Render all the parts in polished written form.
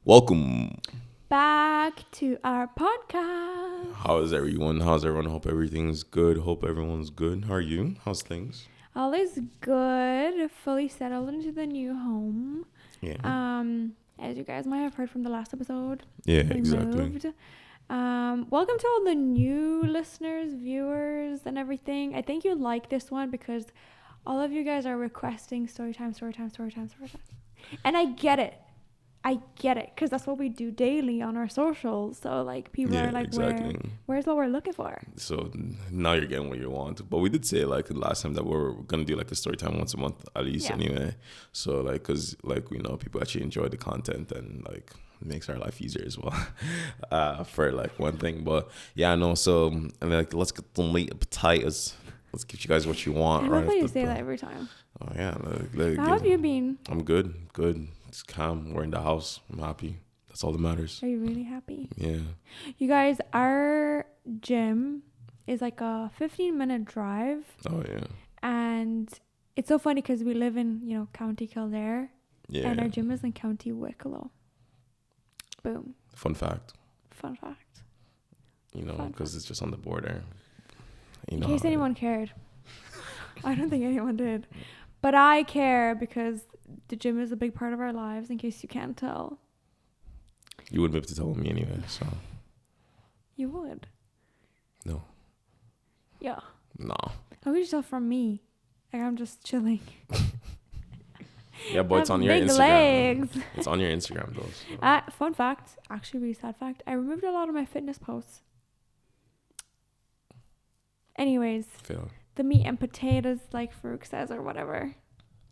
Welcome. Back to our podcast. How's everyone? Hope everything's good. Hope everyone's good. How are you? How's things? All is good. Fully settled into the new home. Yeah. As you guys might have heard from the last episode. Yeah, we exactly. moved. Welcome to all the new listeners, viewers, and everything. I think you like this one because all of you guys are requesting story time. And I get it. Because that's what we do daily on our socials. So, like, people are like, exactly. where's what we're looking for? So now you're getting what you want. But we did say, like, last time that we're going to do, like, a story time once a month at least anyway. So, like, because, like, we know people actually enjoy the content and, like, it makes our life easier as well for, like, one thing. But, yeah, no, so, and like, let's get the meat potatoes. Let's give you guys what you want. I love how you say that every time. Oh, yeah. Like, how have you been? I'm good. It's calm. We're in the house. I'm happy. That's all that matters. Are you really happy? Yeah. You guys, our gym is like a 15-minute drive. Oh, yeah. And it's so funny because we live in, County Kildare. Yeah. And our gym is in County Wicklow. Boom. Fun fact. Because it's just on the border. In case anyone cared. I don't think anyone did. But I care because the gym is a big part of our lives, in case you can't tell. You wouldn't be able to tell me anyway, so. You would? No. Yeah. No. How could you tell from me? Like, I'm just chilling. Yeah, but it's on your big Instagram. Legs. It's on your Instagram, though. So. Fun fact, actually really sad fact, I removed a lot of my fitness posts. Anyways. Fail. The meat and potatoes, like Farouk says, or whatever.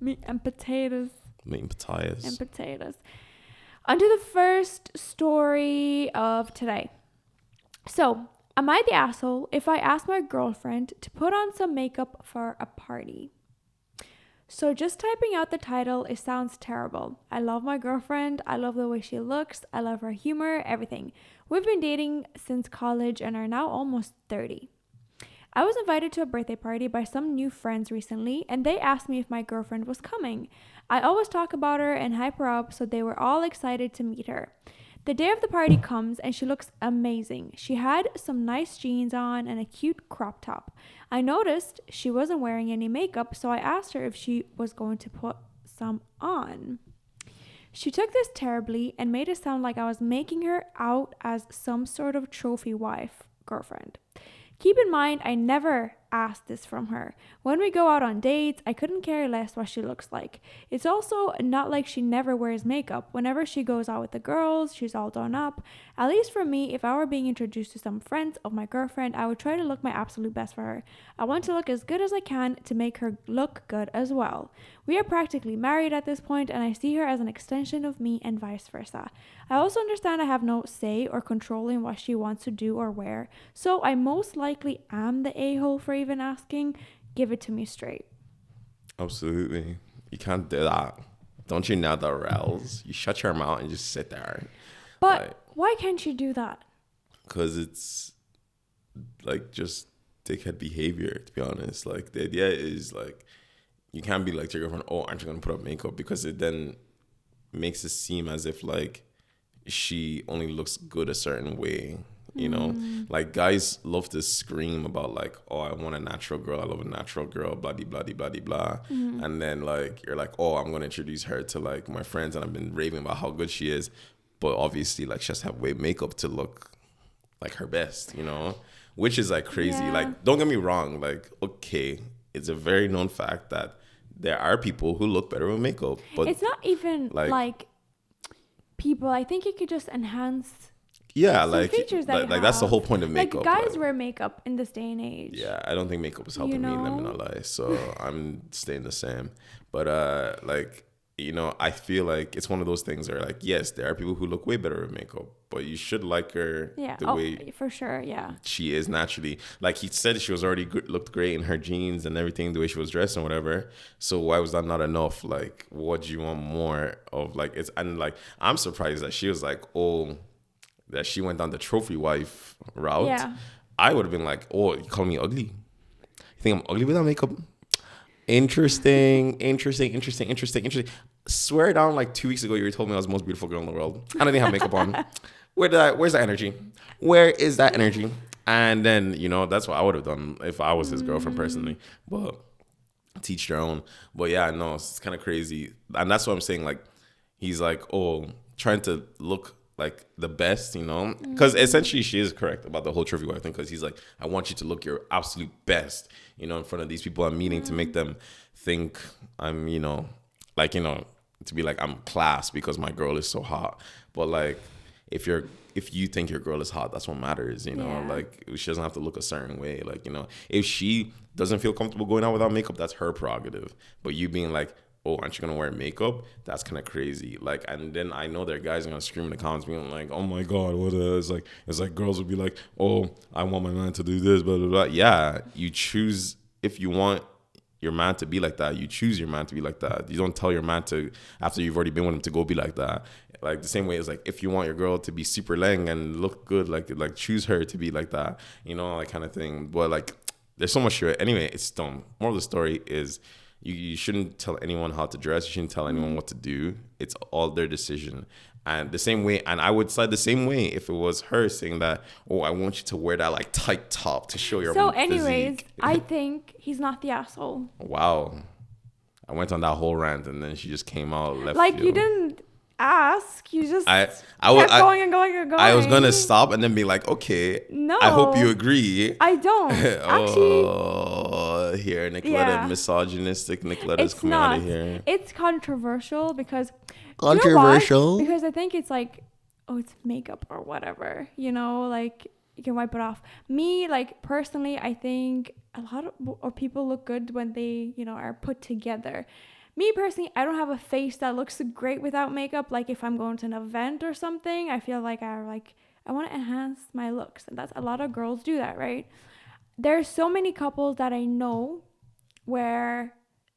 Meat and potatoes. Meat and potatoes. And potatoes. On to the first story of today. So, am I the asshole if I ask my girlfriend to put on some makeup for a party? So, just typing out the title, it sounds terrible. I love my girlfriend. I love the way she looks. I love her humor, everything. We've been dating since college and are now almost 30. I was invited to a birthday party by some new friends recently, and they asked me if my girlfriend was coming. I always talk about her and hype her up, so they were all excited to meet her. The day of the party comes, and she looks amazing. She had some nice jeans on and a cute crop top. I noticed she wasn't wearing any makeup, so I asked her if she was going to put some on. She took this terribly and made it sound like I was making her out as some sort of trophy wife girlfriend. Keep in mind, I never asked this from her. When we go out on dates, I couldn't care less what she looks like. It's also not like she never wears makeup. Whenever she goes out with the girls, she's all done up. At least for me, if I were being introduced to some friends of my girlfriend, I would try to look my absolute best for her. I want to look as good as I can to make her look good as well. We are practically married at this point, and I see her as an extension of me and vice versa. I also understand I have no say or control in what she wants to do or wear, so I most likely am the a-hole for even asking. Give it to me straight. Absolutely. You can't do that. Don't you know the rules? You shut your mouth and just sit there. But why can't you do that? Because it's like just dickhead behavior, to be honest. Like the idea is like you can't be like to your girlfriend, oh, aren't you going to put up makeup? Because it then makes it seem as if like she only looks good a certain way. You know, like guys love to scream about like, oh, I want a natural girl. I love a natural girl, blah, blah, blah, blah, blah. And then like, you're like, oh, I'm going to introduce her to like my friends. And I've been raving about how good she is. But obviously like she has to have makeup to look like her best, which is like crazy. Yeah. Like, don't get me wrong. Like, okay, it's a very known fact that there are people who look better with makeup. But it's not even like people. I think it could just enhance. Yeah, some like features that like that's the whole point of makeup. Like guys wear makeup in this day and age. Yeah, I don't think makeup is helping me. Let me not lie. So I'm staying the same. But I feel like it's one of those things where like, yes, there are people who look way better with makeup, but you should like her the way for sure. Yeah, she is naturally. Like he said, she was already looked great in her jeans and everything, the way she was dressed and whatever. So why was that not enough? Like, what do you want more of? Like it's and like I'm surprised that she was like, oh. That she went down the trophy wife route. Yeah. I would have been like, oh, you call me ugly? You think I'm ugly without makeup? Interesting. Swear down, like 2 weeks ago, you told me I was the most beautiful girl in the world. I didn't have makeup on. Where's that energy? Where is that energy? And then, that's what I would have done if I was his girlfriend personally. But teach their own. But yeah, no, it's kind of crazy. And that's what I'm saying. Like, he's like, oh, trying to look like the best, because essentially she is correct about the whole trophy wife thing, because he's like, I want you to look your absolute best, in front of these people I'm meeting, to make them think I'm, to be like, I'm class because my girl is so hot. But like, if you think your girl is hot, that's what matters, like, she doesn't have to look a certain way. Like, if she doesn't feel comfortable going out without makeup, that's her prerogative. But you being like, oh, aren't you gonna wear makeup? That's kind of crazy. Like, and then I know there are guys gonna scream in the comments being like, oh my god, what is, it's like girls would be like, oh, I want my man to do this, blah blah blah. Yeah, you choose. If you want your man to be like that, you choose your man to be like that. You don't tell your man to, after you've already been with him, to go be like that. Like, the same way as, like, if you want your girl to be super lang and look good, like choose her to be like that, like, kind of thing. But like, there's so much to it. Anyway, it's dumb. Moral of the story is, you shouldn't tell anyone how to dress. You shouldn't tell anyone what to do. It's all their decision. And the same way, and I would side the same way if it was her saying that, oh, I want you to wear that like tight top to show your So anyways, physique. I think he's not the asshole. Wow. I went on that whole rant and then she just came out left Like field. You didn't ask. You just kept going and going and going. I was going to stop and then be like, okay, no, I hope you agree. I don't. Actually, here, Nicoletta, misogynistic Nicoletta's coming out of here. It's controversial because... Controversial? Because I think it's like, oh, it's makeup or whatever, like you can wipe it off. Me, like, personally, I think a lot of people look good when they, are put together. Me personally, I don't have a face that looks great without makeup. Like, if I'm going to an event or something, I feel like I want to enhance my looks. And that's, a lot of girls do that, right? There's so many couples that I know where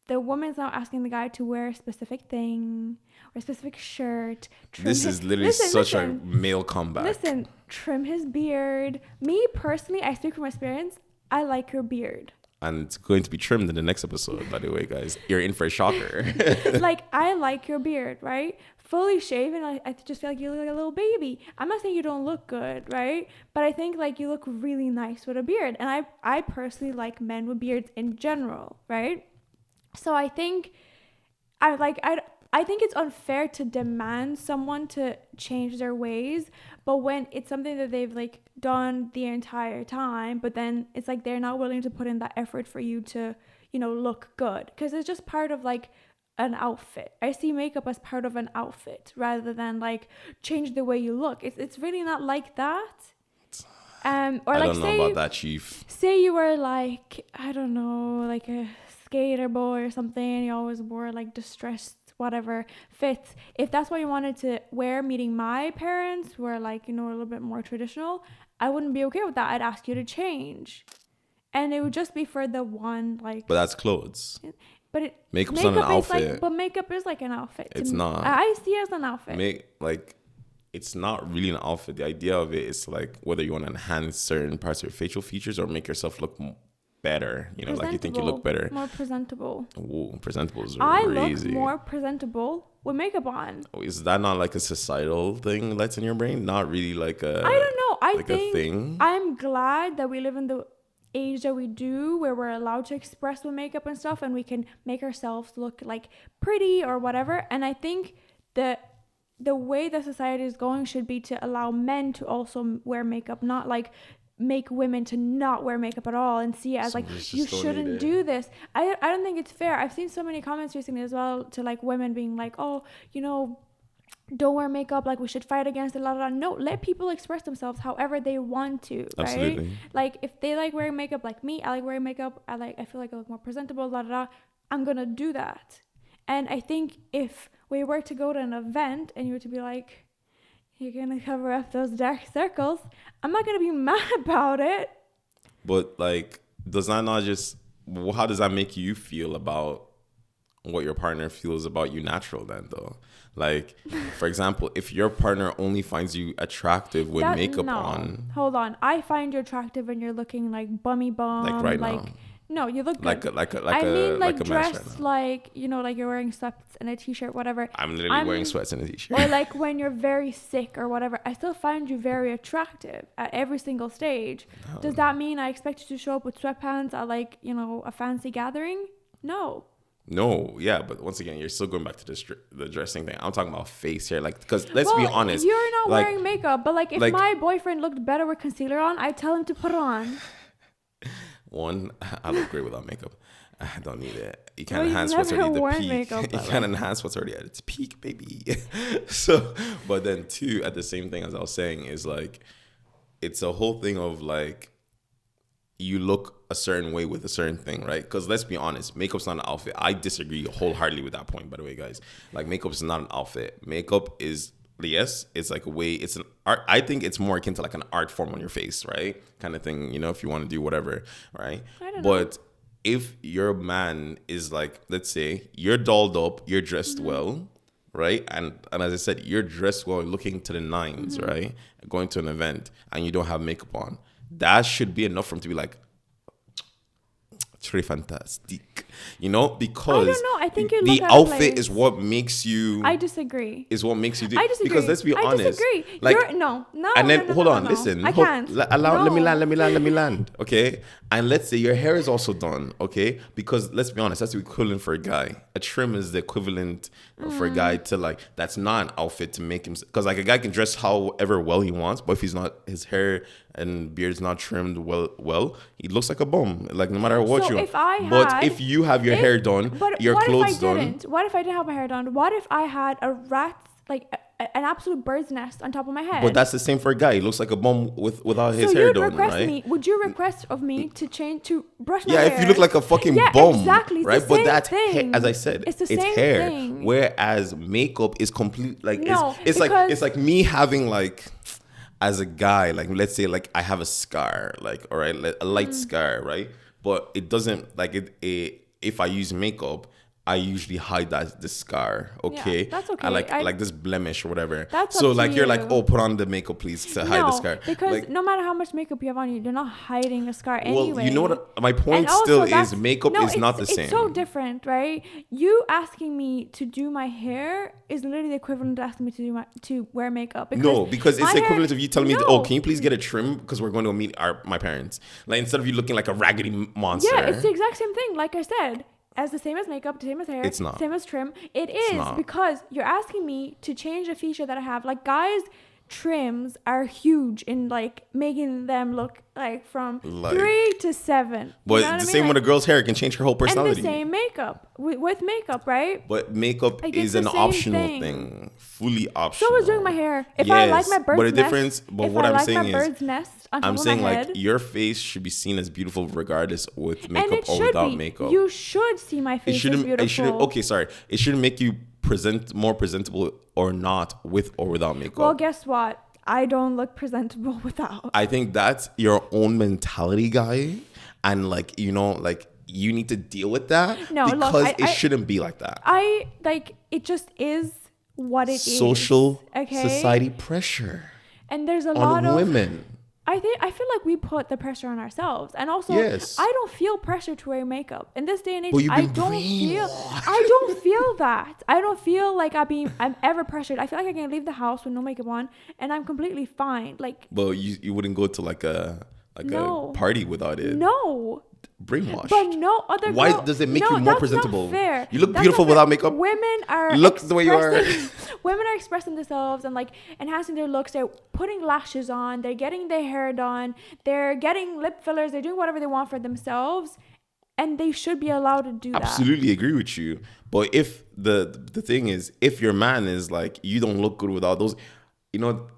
the woman's not asking the guy to wear a specific thing or a specific shirt. This is literally such a male comeback. Listen, trim his beard. Me personally, I speak from experience, I like your beard. And it's going to be trimmed in the next episode, by the way, guys. You're in for a shocker. Like, I like your beard, right? Fully shaven, I just feel like you look like a little baby. I'm not saying you don't look good, right? But I think, like, you look really nice with a beard. And I personally like men with beards in general, right? So I think I think it's unfair to demand someone to change their ways, but when it's something that they've like done the entire time, but then it's like they're not willing to put in that effort for you to, look good, because it's just part of like an outfit. I see makeup as part of an outfit rather than like change the way you look. It's really not like that. Or I like, don't know about that, Chief. Say you were like, I don't know, like a skater boy or something, and you always wore like distressed whatever fits. If that's what you wanted to wear, meeting my parents who are like, a little bit more traditional, I wouldn't be okay with that. I'd ask you to change. And it would just be for the one, like... But that's clothes. But makeup's not an outfit. But makeup is like an outfit. It's not. I see it as an outfit. It's not really an outfit. The idea of it is like whether you want to enhance certain parts of your facial features or make yourself look better. Like you think you look better. More presentable. Ooh, presentable is I crazy. look more presentable with makeup on. Is that not like a societal thing that's in your brain? Not really like a... I don't know. I like think a thing? I'm glad that we live in the age that we do, where we're allowed to express with makeup and stuff, and we can make ourselves look like pretty or whatever. And I think that the way that society is going should be to allow men to also wear makeup, not like make women to not wear makeup at all and see it as like, you shouldn't do this. I don't think it's fair. I've seen so many comments recently as well to like women being like, oh, don't wear makeup, like we should fight against it, No, let people express themselves however they want to, right? Absolutely. Like if they like wearing makeup like me, I like wearing makeup, I feel like I look more presentable, I'm gonna do that. And I think if we were to go to an event and you were to be like, you're gonna cover up those dark circles, I'm not gonna be mad about it. But like, does that not just, how does that make you feel about what your partner feels about you natural then though? Like, for example, if your partner only finds you attractive with makeup on. Hold on. I find you attractive when you're looking like bummy bum. Like right now. No, you look good. like I mean, like a mess dress right now. like, you know, like you're wearing sweats and a t-shirt, whatever. I'm literally wearing sweats and a t-shirt. Or like when you're very sick or whatever, I still find you very attractive at every single stage. Does that mean I expect you to show up with sweatpants at like, you know, a fancy gathering? No. No, yeah, but once again, you're still going back to the dressing thing. I'm talking about face here, like, because let's be honest, you're not like, wearing makeup, but like if my boyfriend looked better with concealer on, I'd tell him to put it on. One, I look great without makeup. I don't need it. You can't Well, enhance what's already the peak. Makeup, You can't enhance what's already at its peak, baby. So, but then two, at the same thing as I was saying, is like, it's a whole thing of like, you look a certain way with a certain thing, right? Because let's be honest, makeup's not an outfit. I disagree wholeheartedly with that point, by the way, guys. Like, makeup is not an outfit. Makeup is, yes, it's like a way, it's an art. I think it's more akin to like an art form on your face, right? Kind of thing, you know, if you want to do whatever, right? I don't know. But if your man is like, let's say, you're dolled up, you're dressed well, right? And as I said, you're dressed well, looking to the nines, right? Going to an event and you don't have makeup on. That should be enough for him to be like, très fantastique, you know, because I don't know. I think you the look at a outfit place. is what makes you. I disagree. Is what makes you do. I disagree. Because let's be honest. I disagree. Like, no. And then no, hold no, on, no. listen. I can't. Let me land. Okay, and let's say your hair is also done. Okay, because let's be honest, that's the equivalent for a guy. A trim is the equivalent for a guy to like. That's not an outfit to make him. Because like a guy can dress however well he wants, but if he's not, his hair and beard's not trimmed well, he looks like a bum. Like no matter what So you. if if you have your hair done, your clothes done. What if I didn't have my hair done? What if I had a rat, like an absolute bird's nest on top of my head? But that's the same for a guy. He looks like a bum without his hair done, right? Would you request of me to brush my hair? Yeah, if you look like a fucking bum, exactly. It's right? the but same that's thing. as I said, it's the same hair. thing. Whereas makeup is complete. Like No, it's like me having like. As a guy, like let's say like I have a scar, like all right, a light scar, right? But it doesn't like it. If I use makeup, I usually hide the scar. Okay, Yeah, that's okay. I like this blemish or whatever. That's so up to like you're like, you. oh, put on the makeup please to hide the scar. Because like, no matter how much makeup you have on, you're not hiding a scar anyway. well, you know what? My point And also still that's- is makeup no, is not the same. It's so different, right? You asking me to do my hair is literally the equivalent to asking me to wear makeup. Because it's the equivalent of you telling me, No. oh, can you please get a trim because we're going to meet my parents. Like instead of you looking like a raggedy monster. Yeah, it's the exact same thing. Like I said, as the same as makeup, the same as hair, It's not. same as trim. It is not. because you're asking me to change a feature that I have. Like guys, trims are huge in like making them look like from 3 to 7. But You know what the I same mean? with a girl's hair can change her whole personality. And the same makeup with makeup, right? But makeup Like, it's is the an same optional thing. thing. Fully optional. So is doing my hair. If I like my bird's but the nest, difference. But what I'm saying my is, bird's nest on top I'm of saying my like head, your face should be seen as beautiful regardless with and makeup it or should without be. makeup. You should see my face as beautiful. It shouldn't. Okay, sorry. It shouldn't make you more presentable or not with or without makeup. Well, guess what? I don't look presentable without. I think that's your own mentality, guy, and like like you need to deal with that. No, look, because I it shouldn't be like that. I like it. Just is what it is. Social Okay? society pressure And there's a on lot of women. I feel like we put the pressure on ourselves, and also Yes. I don't feel pressure to wear makeup in this day and age. But you've I been don't brainwashed. feel that. I don't feel like I'm ever pressured. I feel like I can leave the house with no makeup on, and I'm completely fine. Like But you wouldn't go to like a No. a party without it. no. Brainwashed. But no other Why girl, does it make no, you more that's not presentable? fair. You look That's beautiful not fair. without makeup. Women are You look the way you are. Women are expressing themselves and like enhancing their looks. They're putting lashes on. They're getting their hair done. They're getting lip fillers. They're doing whatever they want for themselves, and they should be allowed to do that. Absolutely agree with you. But if the thing is, if your man is like, you don't look good without those,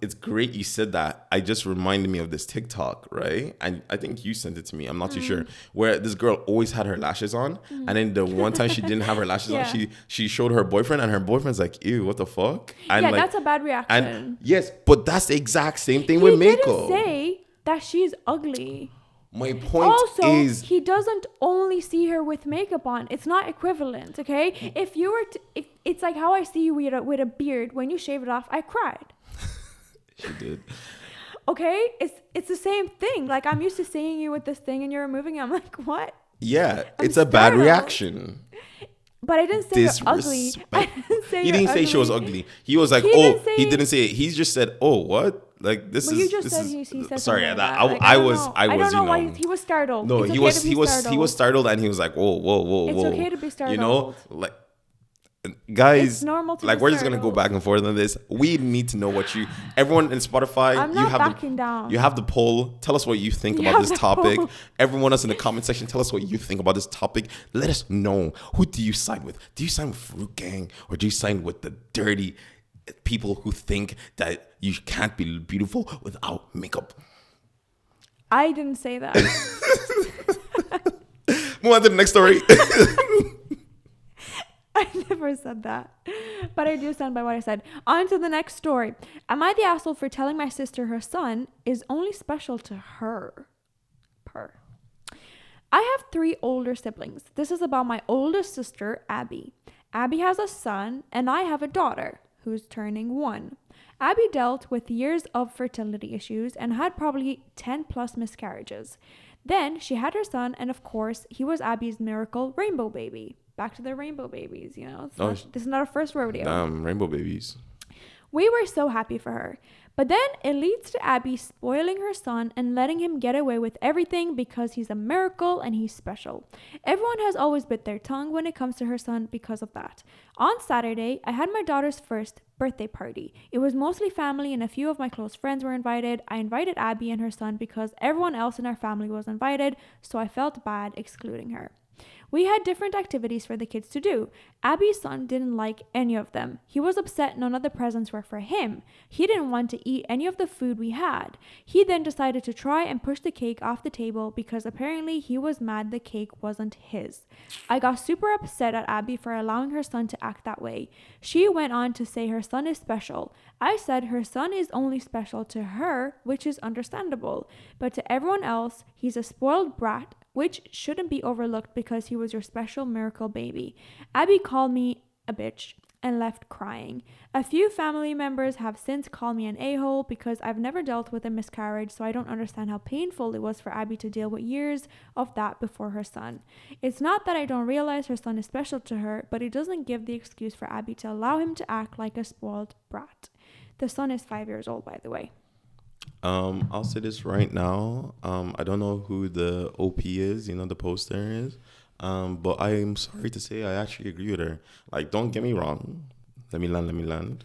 it's great you said that. I just reminded me of this TikTok, right? And I think you sent it to me. I'm not too sure. Where this girl always had her lashes on. And then the one time she didn't have her lashes Yeah. on, she showed her boyfriend, and her boyfriend's like, ew, what the fuck? And Yeah, like, that's a bad reaction. and yes, but that's the exact same thing He with makeup. didn't say that she's ugly. My point Also, is, he doesn't only see her with makeup on. It's not equivalent, okay? If you were to, if it's like how I see you with a beard. When you shave it off, I cried. she did. Okay, it's the same thing. Like I'm used to seeing you with this thing, and you're removing it. I'm like, what? Yeah, I'm it's a bad startled. reaction. But I didn't say you're ugly. I didn't say He you're didn't say ugly. she was ugly. He was like, He oh, didn't say- he didn't say it. He just said, oh, what? Like this But is you just this said is he said sorry. something like That that. Like, I don't was know. I was don't know you why know. he was startled. No, It's he okay was to be he was startled. he was startled, and he was like, whoa, whoa, whoa, It's whoa. okay to be You know, startled. like guys, It's normal to like be we're just gonna go startled. back and forth on this. We need to know what you. Everyone in Spotify, I'm you not have backing the down. you have the poll. Tell us what you think You about have this the topic. poll. Everyone else in the comment section, tell us what you think about this topic. Let us know, who do you side with? Do you side with Fruit Gang, or do you side with the dirty people who think that you can't be beautiful without makeup? I didn't say that. Move on to the next story. I never said that. But I do stand by what I said. On to the next story. Am I the asshole for telling my sister her son is only special to her? I have 3 older siblings. This is about my oldest sister, Abby. Abby has a son, and I have a daughter who's turning 1. Abby dealt with years of fertility issues and had probably 10 plus miscarriages. Then she had her son, and of course, he was Abby's miracle rainbow baby. Back to the rainbow babies, you know. This is not a first rodeo. Damn, rainbow babies. We were so happy for her. But then it leads to Abby spoiling her son and letting him get away with everything because he's a miracle and he's special. Everyone has always bit their tongue when it comes to her son because of that. On Saturday, I had my daughter's first birthday party. It was mostly family and a few of my close friends were invited. I invited Abby and her son because everyone else in our family was invited, so I felt bad excluding her. We had different activities for the kids to do. Abby's son didn't like any of them. He was upset none of the presents were for him. He didn't want to eat any of the food we had. He then decided to try and push the cake off the table because apparently he was mad the cake wasn't his. I got super upset at Abby for allowing her son to act that way. She went on to say her son is special. I said her son is only special to her, which is understandable. But to everyone else, he's a spoiled brat, which shouldn't be overlooked because he was your special miracle baby. Abby called me a bitch and left crying. A few family members have since called me an a-hole because I've never dealt with a miscarriage, so I don't understand how painful it was for Abby to deal with years of that before her son. It's not that I don't realize her son is special to her, but it doesn't give the excuse for Abby to allow him to act like a spoiled brat. The son is 5 years old, by the way. I'll say this right now. I don't know who the OP is, the poster is. But I am sorry to say I actually agree with her. Like, don't get me wrong. Let me land.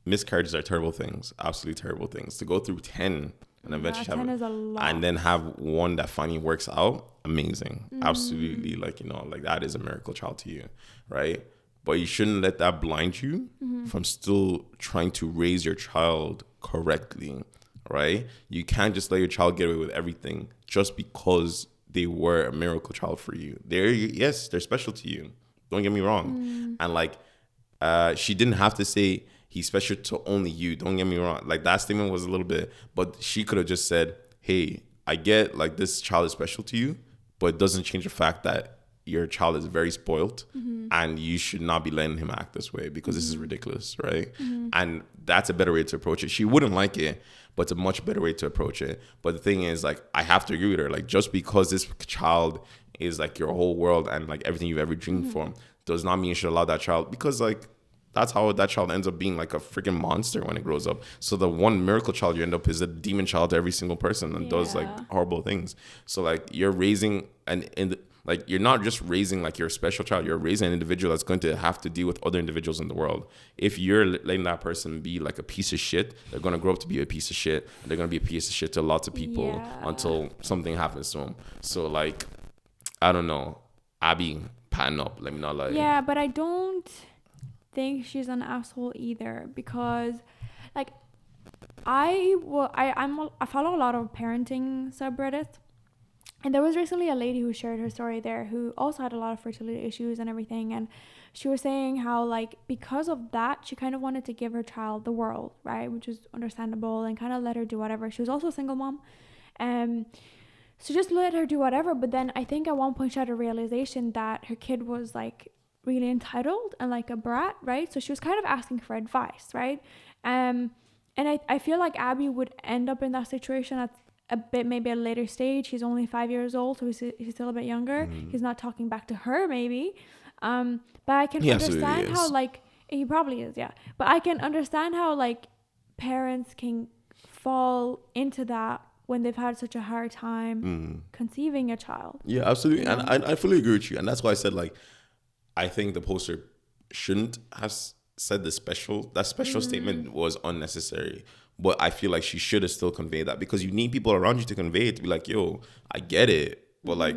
Miscarriages are terrible things. Absolutely terrible things. To go through 10 and eventually 10 is a lot. and then have one that finally works out, amazing. Absolutely. Like that is a miracle child to you, right? But you shouldn't let that blind you from still trying to raise your child correctly, right? You can't just let your child get away with everything just because they were a miracle child for you. They're special to you. Don't get me wrong. And she didn't have to say he's special to only you. Don't get me wrong. Like, that statement was a little bit, but she could have just said, hey, I get like this child is special to you, but it doesn't change the fact that your child is very spoiled and you should not be letting him act this way because this is ridiculous, right? And that's a better way to approach it. She wouldn't like it, but it's a much better way to approach it. But the thing is, like, I have to agree with her. Like, just because this child is like your whole world and like everything you've ever dreamed for does not mean you should allow that child, because like that's how that child ends up being like a freaking monster when it grows up. So the one miracle child you end up is a demon child to every single person and does like horrible things. So like you're raising you're not just raising like your special child, you're raising an individual that's going to have to deal with other individuals in the world. If you're letting that person be like a piece of shit, they're going to grow up to be a piece of shit. They're going to be a piece of shit to lots of people until something happens to them. So like, I don't know. Abby, pattern up. Let me not lie. Yeah, but I don't think she's an asshole either, because like I follow a lot of parenting subreddits. And there was recently a lady who shared her story there who also had a lot of fertility issues and everything. And she was saying how, like, because of that, she kind of wanted to give her child the world, right? Which is understandable, and kind of let her do whatever. She was also a single mom. So just let her do whatever. But then I think at one point she had a realization that her kid was, like, really entitled and, like, a brat, right? So she was kind of asking for advice, right? And I feel like Abby would end up in that situation a bit, maybe at a later stage. He's only 5 years old, so he's still a bit younger. He's not talking back to her, maybe. But I can understand how, like, he probably is, yeah. But I can understand how, like, parents can fall into that when they've had such a hard time conceiving a child. Yeah, absolutely. And I fully agree with you. And that's why I said, like, I think the poster shouldn't have said that special statement was unnecessary. But I feel like she should have still conveyed that, because you need people around you to convey it, to be like, yo, I get it. But like,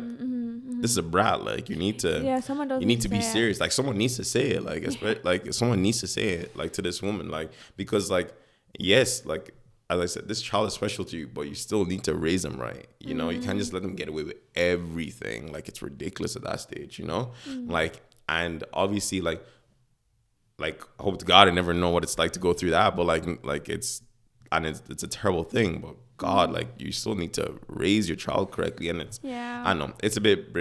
this is a brat. Like, you need to, you need to be serious. Like, someone needs to say it. Like, like, someone needs to say it, like, to this woman. Like, because, like, yes, like, as I said, this child is special to you, but you still need to raise them right. You know, you can't just let them get away with everything. Like, it's ridiculous at that stage, you know? Like, and obviously, like, I hope to God I never know what it's like to go through that. But like it's a terrible thing. But God, like, you still need to raise your child correctly. And it's, I don't know, it's a bit,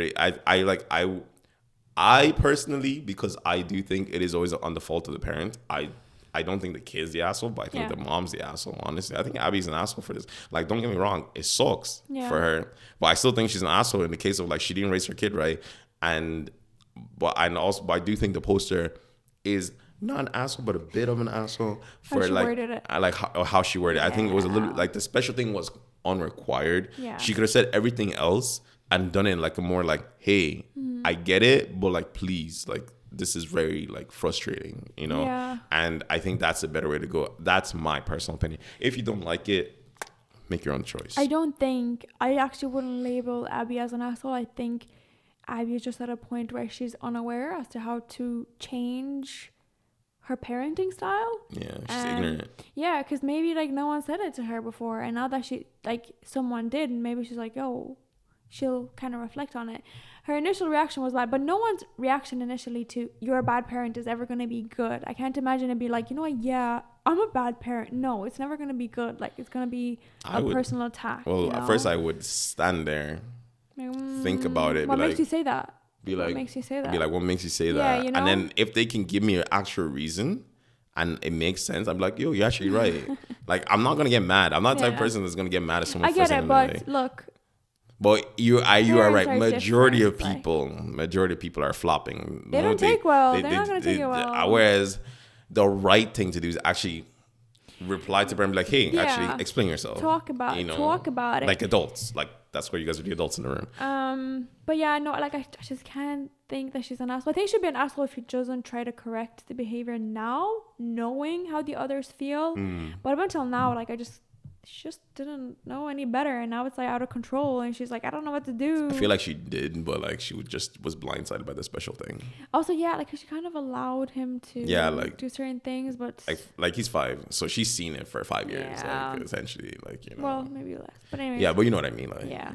I personally, because I do think it is always on the fault of the parent. I don't think the kid's the asshole, but I think the mom's the asshole, honestly. I think Abby's an asshole for this. Like, don't get me wrong, it sucks for her. But I still think she's an asshole in the case of, like, she didn't raise her kid right. But I do think the poster is not an asshole, but a bit of an asshole for, like, I like how she worded it. I think it was a little, like, the special thing was unrequired. She could have said everything else and done it like a more like, hey, I get it, but, like, please, like, this is very, like, frustrating, you know? And I think that's a better way to go. That's my personal opinion. If you don't like it, make your own choice. I actually wouldn't label Abby as an asshole. I think Abby is just at a point where she's unaware as to how to change her parenting style. Yeah, she's ignorant. Yeah, because maybe, like, no one said it to her before, and now that someone did, and maybe she's like, oh, she'll kind of reflect on it. Her initial reaction was bad, but no one's reaction initially to you're a bad parent is ever going to be good. I can't imagine it be like, you know what, yeah, I'm a bad parent. No, it's never going to be good. Like, it's going to be personal attack. Well, at first I would stand there, think about it. What makes you say that? What makes you say that? Be like, what makes you say that? Yeah, you know? And then if they can give me an actual reason and it makes sense, I'm like, yo, you're actually right. Like, I'm not going to get mad. I'm not the type of person that's going to get mad at someone. I get it, but look. But you are right. Majority of people are flopping. They don't take well. They're not going to take it well. Whereas the right thing to do is actually reply to them and be like, hey, actually explain yourself. Talk about it. Like adults. Like, that's where you guys are the adults in the room. But yeah, no, like, I just can't think that she's an asshole. I think she'd be an asshole if she doesn't try to correct the behavior now, knowing how the others feel. But up until now, like, she just didn't know any better, and now it's, like, out of control, and she's like, I don't know what to do. I feel like she did, but, like, she was blindsided by the special thing. Also, yeah, like, she kind of allowed him to do certain things, but like he's 5, so she's seen it for 5 years, like, essentially, like, you know. Well, maybe less, but anyway. Yeah, but you know what I mean, like, yeah.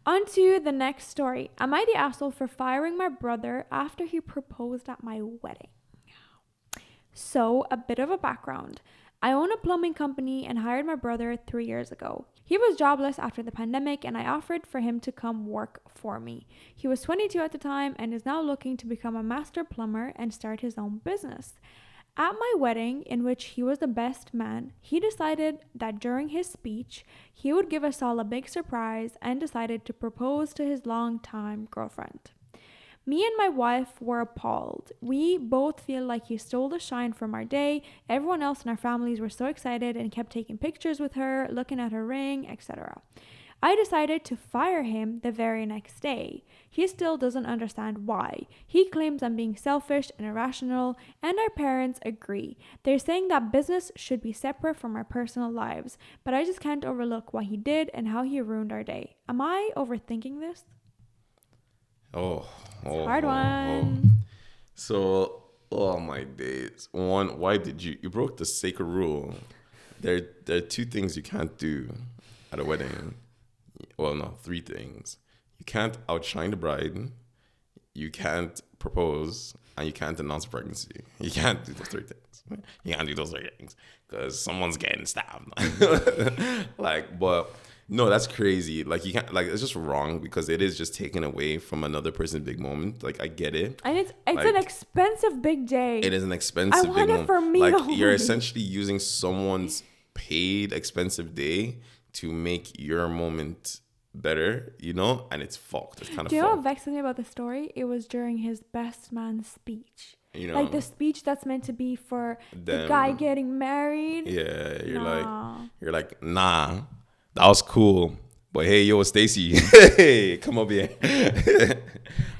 On to the next story. Am I the asshole for firing my brother after he proposed at my wedding? So, a bit of a background. I own a plumbing company and hired my brother 3 years ago. He was jobless after the pandemic, and I offered for him to come work for me. He was 22 at the time and is now looking to become a master plumber and start his own business. At my wedding, in which he was the best man, he decided that during his speech, he would give us all a big surprise and decided to propose to his longtime girlfriend. Me and my wife were appalled. We both feel like he stole the shine from our day. Everyone else in our families were so excited and kept taking pictures with her, looking at her ring, etc. I decided to fire him the very next day. He still doesn't understand why. He claims I'm being selfish and irrational, and our parents agree. They're saying that business should be separate from our personal lives, but I just can't overlook what he did and how he ruined our day. Am I overthinking this? Hard one. So, my days. One, why did you broke the sacred rule? There are 2 things you can't do at a wedding. Well, no, 3 things. You can't outshine the bride, you can't propose, and you can't announce pregnancy. You can't do those 3 things. You can't do those 3 things because someone's getting stabbed. But no, that's crazy. Like, you can't, like, it's just wrong because it is just taken away from another person's big moment. Like, I get it. And it's like, an expensive big day. It is an expensive big moment. I want it for me. Like, you're essentially using someone's paid expensive day to make your moment better, you know, and it's fucked. It's kind of Do you know what fucked. vexed me about the story? It was during his best man speech. You know, Like the speech that's meant to be for the Them. guy getting married. yeah, Nah. you're like, nah, that was cool. But hey, yo, Stacy, hey, come up here.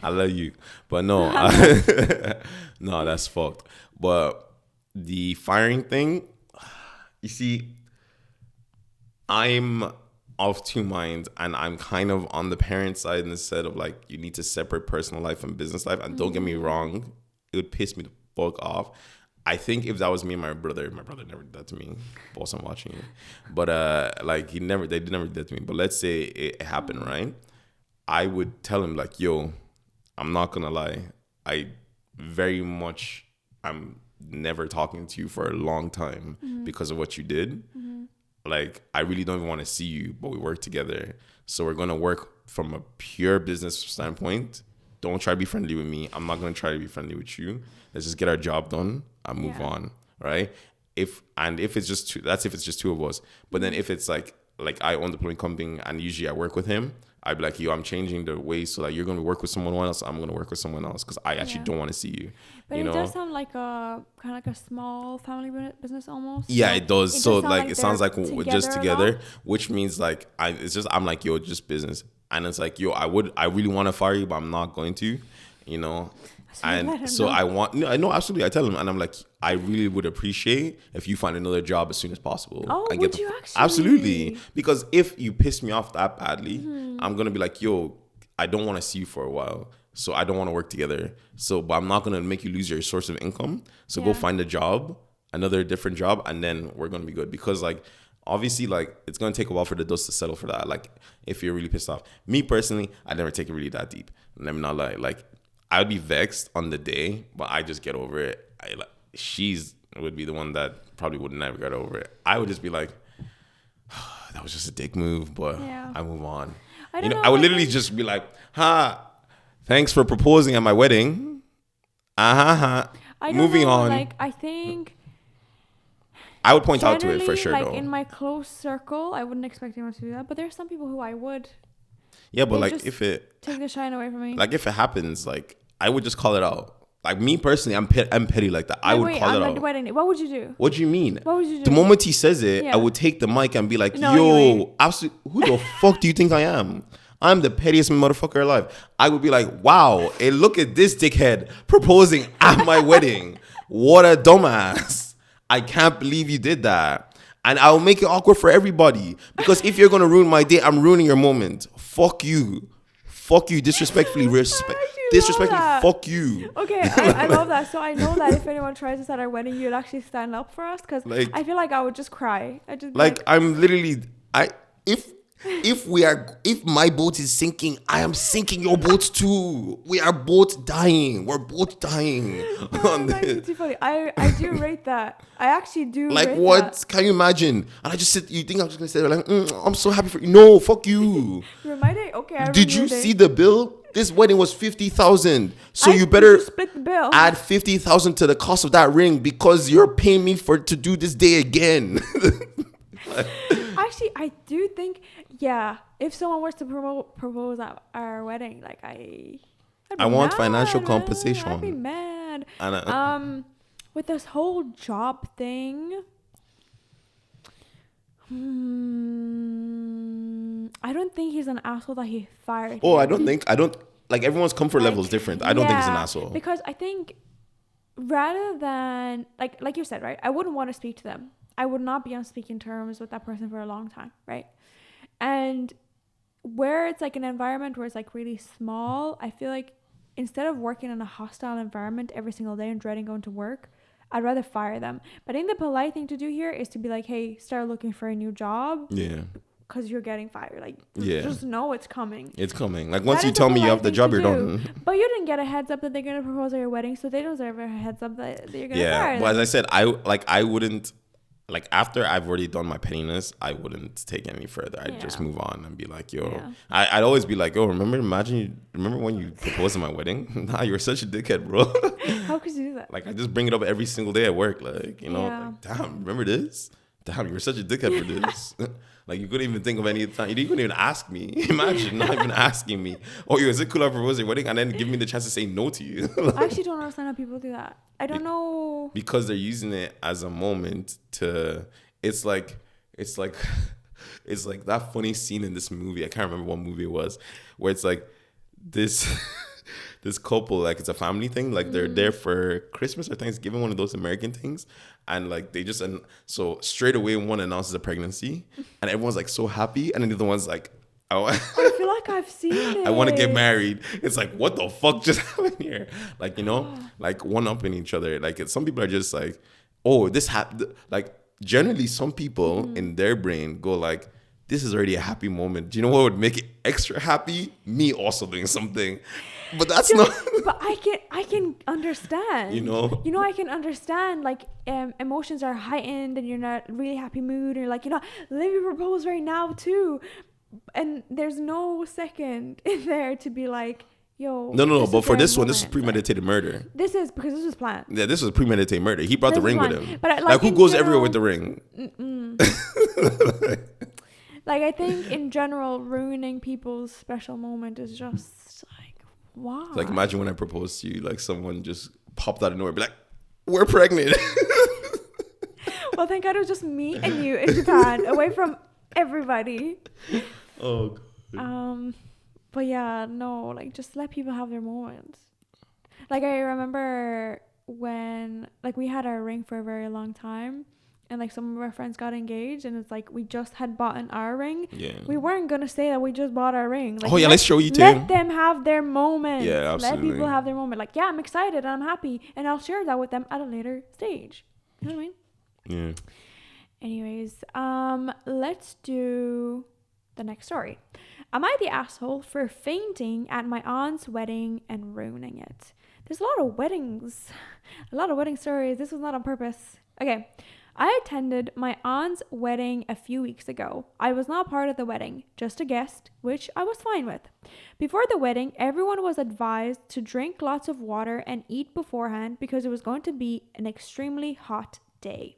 I love you. But no, no, that's fucked. But the firing thing, you see, I'm of two minds, and I'm kind of on the parent side instead of like, you need to separate personal life and business life. And don't get me wrong, it would piss me the fuck off. I think if that was me and my brother never did that to me. Boss, I'm watching you. But like they never did that to me. But let's say it happened, right? I would tell him like, yo, I'm not gonna lie. I very much I'm never talking to you for a long time because of what you did. Like, I really don't even want to see you, but we work together. So we're gonna work from a pure business standpoint. Don't try to be friendly with me. I'm not gonna try to be friendly with you. Let's just get our job done and move on, right? If it's just two, that's if it's just two of us. But then if it's like I own the plumbing company and usually I work with him, I'd be like, yo, I'm changing the way so like you're gonna work with someone else. I'm gonna work with someone else because I actually don't want to see you. But you it know? does sound like a kind of like a small family business almost. Yeah, So it does. So like it sounds they're like we're just a together, lot. which means like I'm like, yo, just business. And it's like, yo, I really want to fire you, but I'm not going to, you know. So you let him And so know. I know absolutely. I tell him, and I'm like, I really would appreciate if you find another job as soon as possible. Oh, and would you actually? Absolutely, because if you piss me off that badly, Mm-hmm. I'm gonna be like, yo, I don't want to see you for a while, so I don't want to work together. So, but I'm not gonna make you lose your source of income. So go Yeah. find a job, another different job, and then we're gonna be good. Because like, obviously, like it's gonna take a while for the dust to settle for that. Like, if you're really pissed off, me personally, I never take it really that deep. Let me not lie, like. I'd be vexed on the day, but I just get over it. She's would be the one that probably would never get over it. I would just be like, that was just a dick move, but I move on. I don't know, I would I literally think- just be like, thanks for proposing at my wedding. I don't Moving know, on. Like I think I would point out to it for generally, sure, like though. in my close circle, I wouldn't expect anyone to do that. But there's some people who I would Yeah, but they like just if it take the shine away from me. like if it happens, like I would just call it out. Like me personally, I'm petty like that. I would Wait, call on it the out. wedding, what would you do? What do you mean? What would you do? The moment he says it, Yeah. I would take the mic and be like, No, you ain't. yo, absolutely, who the fuck do you think I am? I'm the pettiest motherfucker alive. I would be like, wow, hey, look at this dickhead proposing at my wedding. What a dumbass. I can't believe you did that. And I'll make it awkward for everybody. Because if you're going to ruin my day, I'm ruining your moment. Fuck you. Fuck you, disrespectfully. Disrespectfully, that. fuck you. Okay, I love that. So I know that if anyone tries this at our wedding, you'd actually stand up for us because Like- I feel like I would just cry. I just be Like I'm literally if my boat is sinking, I am sinking your boat too. We are both dying. We're both dying. on that's this. too funny. I do rate that. I actually do. Like rate what? That. Can you imagine? And I just said, you think I'm just gonna say like, I'm so happy for you. No, fuck you. Remind me. Okay. I Did ruined you your day. see the bill? This wedding was 50,000. So you We better should split the bill. add 50,000 to the cost of that ring because you're paying me to do this day again. Actually, I do think, yeah, if someone was to propose at our wedding, like I'd be want mad, financial man. compensation. I'd be mad. And With this whole job thing, I don't think he's an asshole that he fired. Oh, him. I don't like everyone's comfort level is different. I don't think he's an Yeah, asshole. because I think rather than like you said, right, I wouldn't want to speak to them. I would not be on speaking terms with that person for a long time, right? And where it's like an environment where it's like really small, I feel like instead of working in a hostile environment every single day and dreading going to work, I'd rather fire them. But I think the polite thing to do here is to be like, hey, start looking for a new job Yeah. because you're getting fired. Like, Yeah. just know it's coming. It's coming. Like once That you is a tell me you polite have the thing job, to you're do. done. But you didn't get a heads up that they're gonna propose at your wedding, so they don't deserve a heads up that you're gonna Yeah. fire But as them. I said, I wouldn't like after I've already done my pettiness, I wouldn't take any further. I'd just Yeah. move on and be like, yo. Yeah. I'd always be like, yo, remember when you proposed at my wedding? Nah, you're such a dickhead, bro. How could you do that? Like I just bring it up every single day at work. Like, you know, Yeah. like, damn, remember this? damn, you were such a dickhead for this. Like, you couldn't even think of any time. You couldn't even ask me. Imagine not even asking me. Oh, is it cool I propose at your wedding? And then give me the chance to say no to you. I actually don't understand how people do that. I don't know. Because they're using it as a moment to, it's like that funny scene in this movie. I can't remember what movie it was, where it's like this this couple, like it's a family thing, like they're there for Christmas or Thanksgiving, one of those American things, and like they just, and so straight away one announces a pregnancy and everyone's like so happy, and then the other one's like, I feel like I've seen it. I want to get married. It's like, what the fuck just happened here? Like, you know, like one up in each other. Like some people are just like, oh, this happened. Like generally some people in their brain go like, this is already a happy moment. Do you know what would make it extra happy? Me also doing something. But that's not. But I can understand. You know, I can understand. Like, emotions are heightened, and you're not really happy mood, and you're like, let me propose right now too. And there's no second in there to be like, yo. No. But for this one, this is premeditated murder. This is because this was planned. Yeah, this was premeditated murder. He brought the ring with him. But like who goes everywhere with the ring? Like, I think in general, ruining people's special moment is just like, wow. Like, imagine when I proposed to you, like someone just popped out of nowhere and be like, we're pregnant. Well, thank God it was just me and you in Japan, away from everybody. Oh, God. But yeah, no, like, just let people have their moments. Like, I remember when, like, we had our ring for a very long time, and like some of our friends got engaged, and it's like we just had bought our ring. Yeah. We weren't gonna say that we just bought our ring. Like, let's show you too. Let them have their moment. Yeah, absolutely. Let people have their moment. Like, yeah, I'm excited and I'm happy, and I'll share that with them at a later stage. You know what I mean? Yeah. Anyways, let's do the next story. Am I the asshole for fainting at my aunt's wedding and ruining it? There's a lot of wedding stories. This was not on purpose. Okay. I attended my aunt's wedding a few weeks ago. I was not part of the wedding, just a guest, which I was fine with. Before the wedding, everyone was advised to drink lots of water and eat beforehand because it was going to be an extremely hot day.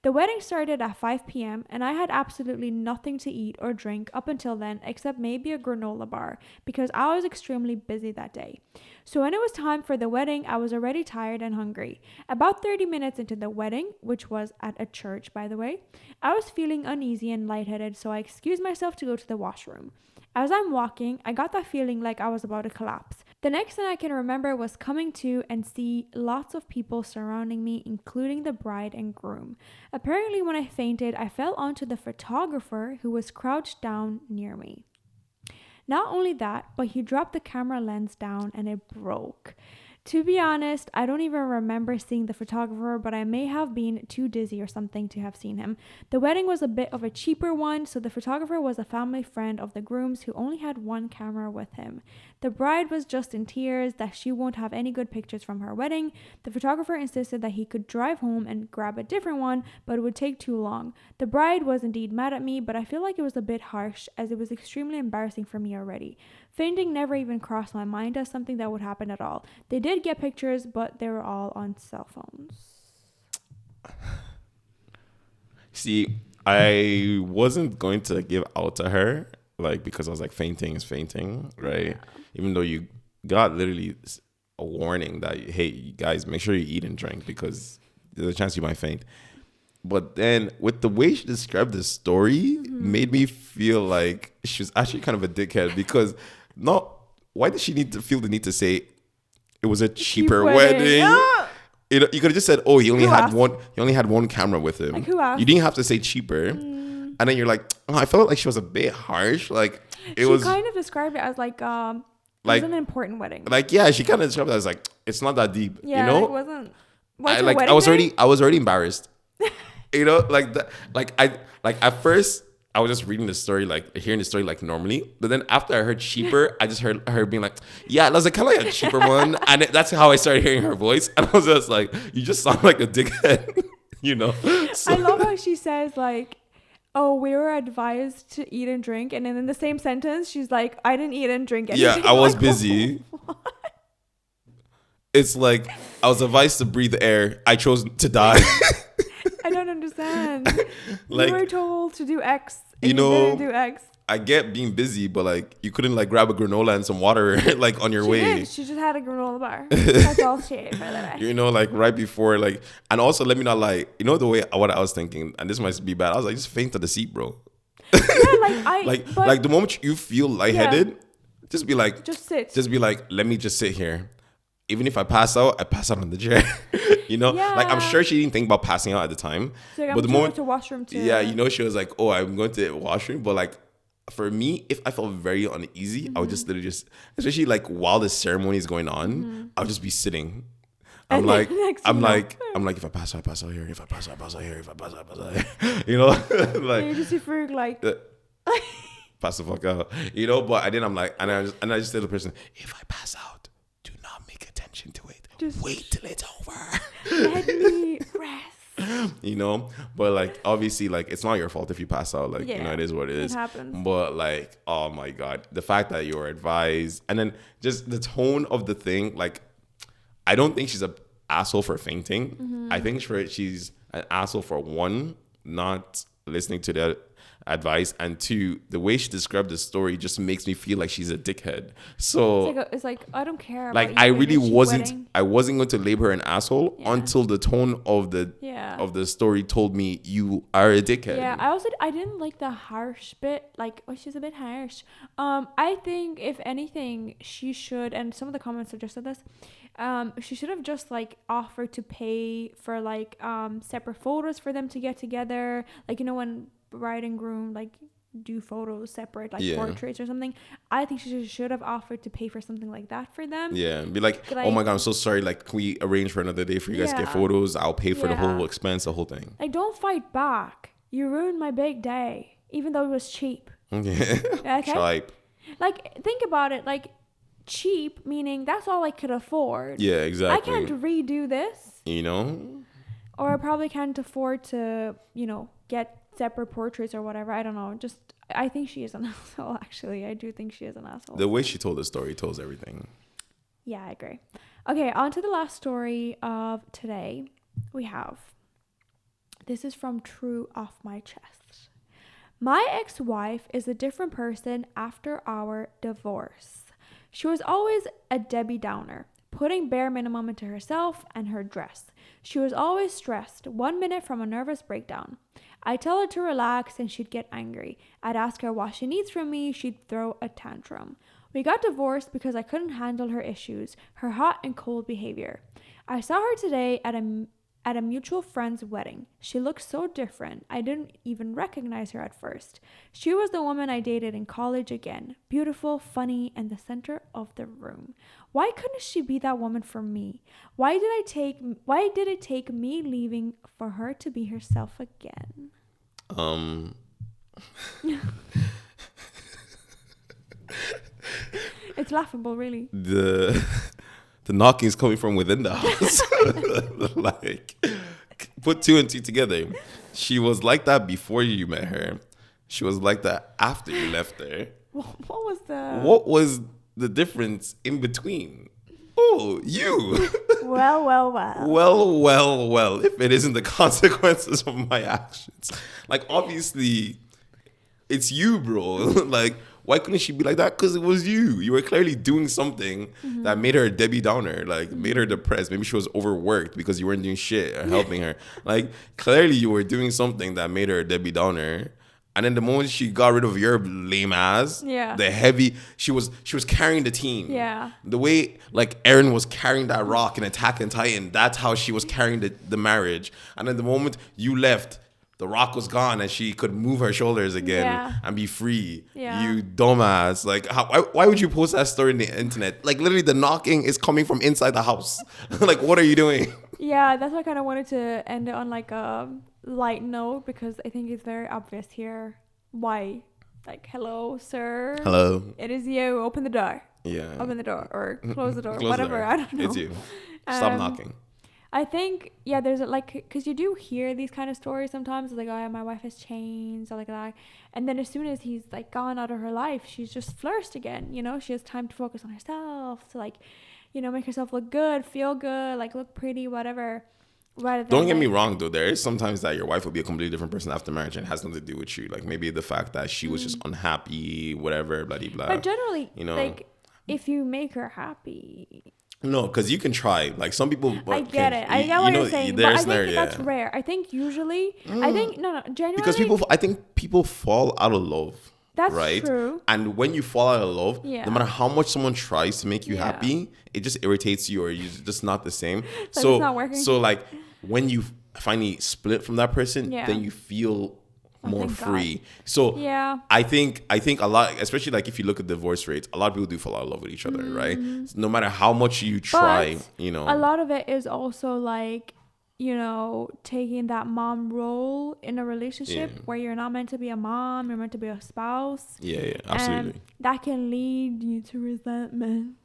The wedding started at 5 p.m. and I had absolutely nothing to eat or drink up until then except maybe a granola bar because I was extremely busy that day. So when it was time for the wedding, I was already tired and hungry. About 30 minutes into the wedding, which was at a church by the way, I was feeling uneasy and lightheaded, so I excused myself to go to the washroom. As I'm walking, I got that feeling like I was about to collapse. The next thing I can remember was coming to and see lots of people surrounding me, including the bride and groom. Apparently, when I fainted, I fell onto the photographer who was crouched down near me. Not only that, but he dropped the camera lens down and it broke. To be honest, I don't even remember seeing the photographer, but I may have been too dizzy or something to have seen him. The wedding was a bit of a cheaper one, so the photographer was a family friend of the groom's who only had one camera with him. The bride was just in tears that she won't have any good pictures from her wedding. The photographer insisted that he could drive home and grab a different one, but it would take too long. The bride was indeed mad at me, but I feel like it was a bit harsh as it was extremely embarrassing for me already. Fainting never even crossed my mind as something that would happen at all. They did get pictures, but they were all on cell phones. See, I wasn't going to give out to her, like, because I was like, fainting is fainting, right? Yeah. Even though you got literally a warning that, hey, you guys, make sure you eat and drink because there's a chance you might faint. But then with the way she described the story, made me feel like she was actually kind of a dickhead because why did she feel the need to say it was a cheaper wedding? Yeah. You could have just said, oh, he only had one camera with him. Like, who asked? You didn't have to say cheaper. And then you're like, oh, I felt like she was a bit harsh. Like she kind of described it as like it was an important wedding. Like, yeah, she kind of described it as like, it's not that deep. Yeah, you know? It wasn't. I was already embarrassed. You know, like that. Like at first I was just reading the story, like hearing the story like normally, but then after I heard cheaper, I just heard her being like, yeah, I was like, kind of like a cheaper one, and that's how I started hearing her voice, and I was just like, you just sound like a dickhead, you know. So. I love how she says like, oh, we were advised to eat and drink, and then in the same sentence she's like, I didn't eat and drink anything. Yeah, I was busy. What? It's like I was advised to breathe air. I chose to die. I don't understand understand. Like, you were told to do X, and you know, didn't do X. I get being busy, but like you couldn't like grab a granola and some water like on your She way. did. She just had a granola bar. That's all she ate for the day. You know, like right before, like, and also let me not lie. You know the way what I was thinking, and this might be bad. I was like, just faint at the seat, bro. Yeah, like like the moment you feel lightheaded, just be like, just sit. Just be like, let me just sit here. Even if I pass out on the chair. You know, like I'm sure she didn't think about passing out at the time. So like, but the moment to washroom too. Yeah, you know, she was like, oh, I'm going to the washroom, but like. For me, if I felt very uneasy, I would just literally especially like while the ceremony is going on, I'll just be sitting. I'm like, if I pass out, I pass out here. If I pass out, I pass out here. If I pass out, I pass out here. You know, like you just see fruit like pass the fuck out. You know, but I didn't. I'm like, and I just tell the person, if I pass out, do not make attention to it. Just wait till it's over. Let me rest. You know, but like obviously like it's not your fault if you pass out, like you know, it is what it is. It happens. But like, oh my god, the fact that you were advised, and then just the tone of the thing, like I don't think she's an asshole for fainting. I think she's an asshole for one, not listening to the advice, and two, the way she described the story just makes me feel like she's a dickhead. So it's like I don't care. Like about I you really and your wasn't. wedding. I wasn't going to label her an asshole until the tone of the story told me you are a dickhead. Yeah, I didn't like the harsh bit. Like, oh, she's a bit harsh. I think if anything, she should. And some of the comments suggested this. She should have just like offered to pay for like separate photos for them to get together. Like, you know, when bride and groom like do photos separate, like portraits or something. I think she should have offered to pay for something like that for them. Yeah, be like, oh my god, I'm so sorry. Like, can we arrange for another day for you guys to get photos? I'll pay for the whole expense, the whole thing. Like, don't fight back. You ruined my big day, even though it was cheap. Okay. Cheap. Like, think about it. Like, cheap meaning that's all I could afford. Yeah, exactly. I can't redo this. You know. Or I probably can't afford to, you know, get separate portraits or whatever. I don't know. Just, I think she is an asshole, actually. I do think she is an asshole. The way she told the story tells everything. Yeah, I agree. Okay, on to the last story of today. We have, this is from True Off My Chest. My ex-wife is a different person after our divorce. She was always a Debbie Downer, putting bare minimum into herself and her dress. She was always stressed, 1 minute from a nervous breakdown. I'd tell her to relax and she'd get angry. I'd ask her what she needs from me, she'd throw a tantrum. We got divorced because I couldn't handle her issues, her hot and cold behavior. I saw her today at a mutual friend's wedding. She looked so different. I didn't even recognize her at first. She was the woman I dated in college again. Beautiful, funny, and the center of the room. Why couldn't she be that woman for me? Why did it take me leaving for her to be herself again? It's laughable, really. The knocking is coming from within the house. Like, put two and two together. She was like that before you met her. She was like that after you left her. What was the difference in between? Oh, you. Well. Well. If it isn't the consequences of my actions. Like, obviously, it's you, bro. Like, why couldn't she be like that? Because it was you. You were clearly doing something that made her a Debbie Downer, like made her depressed. Maybe she was overworked because you weren't doing shit or helping her. Like, clearly you were doing something that made her a Debbie Downer. And then the moment she got rid of your lame ass, she was carrying the team. Yeah. The way like Erin was carrying that rock in Attack on Titan, that's how she was carrying the marriage. And then the moment you left, the rock was gone and she could move her shoulders again and be free. Yeah. You dumbass. Like, why would you post that story on the internet? Like, literally the knocking is coming from inside the house. Like, what are you doing? Yeah, that's why I kind of wanted to end it on like a light note because I think it's very obvious here why. Like, hello, sir. Hello. It is you. Open the door. Yeah. Open the door or close the door. Close whatever. the door. I don't know. It's you. Stop knocking. I think, yeah, there's like, because you do hear these kind of stories sometimes, like, oh, my wife has changed, or like that. And then as soon as he's like gone out of her life, she's just flourished again. You know, she has time to focus on herself, to like, you know, make herself look good, feel good, like look pretty, whatever. rather than Don't get me like, wrong, though. There is sometimes that your wife will be a completely different person after marriage and it has nothing to do with you. Like maybe the fact that she was just unhappy, whatever, blah, blah, blah. but generally, You know? like if you make her happy, No, because you can try. Like some people. I get it. I get what you're saying, but I think that's rare. I think usually, I think no, genuinely, because I think people fall out of love. that's right? true. And when you fall out of love, Yeah. no matter how much someone tries to make you Yeah. happy, it just irritates you or you're just not the same. It's not working. So like when you finally split from that person, Yeah. then you feel more thank God. free. So Yeah. I think a lot, especially like if you look at divorce rates, a lot of people do fall out of love with each other, right? So no matter how much you try, But you know. a lot of it is also like, you know, taking that mom role in a relationship Yeah. where you're not meant to be a mom, you're meant to be a spouse. Yeah, absolutely. And that can lead you to resentment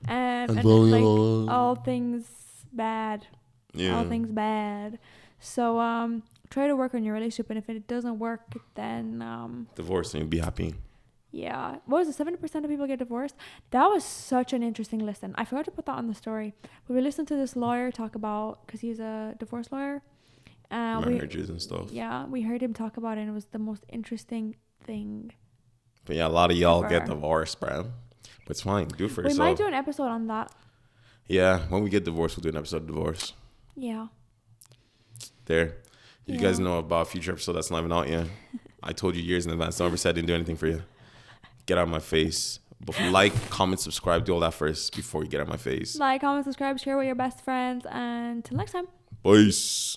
and like all things bad. Yeah. All things bad. So try to work on your relationship, and if it doesn't work, then Divorce and you'll be happy. yeah. What was it? 70% of people get divorced. That was such an interesting listen. I forgot to put that on the story. But we listened to this lawyer talk about, because he's a divorce lawyer. Marriages and stuff. Yeah, we heard him talk about it, and it was the most interesting thing. But yeah, a lot of y'all get Ever. divorced, bro. But it's fine. Do it for We yourself. might do an episode on that. Yeah, when we get divorced, we'll do an episode of divorce. Yeah. There. You Yeah. guys know about a future episode that's not even out yet. I told you years in advance. Don't ever say I didn't do anything for you. Get out of my face. But like, comment, subscribe, do all that first before you get out of my face. Like, comment, subscribe, share with your best friends, and till next time. Peace.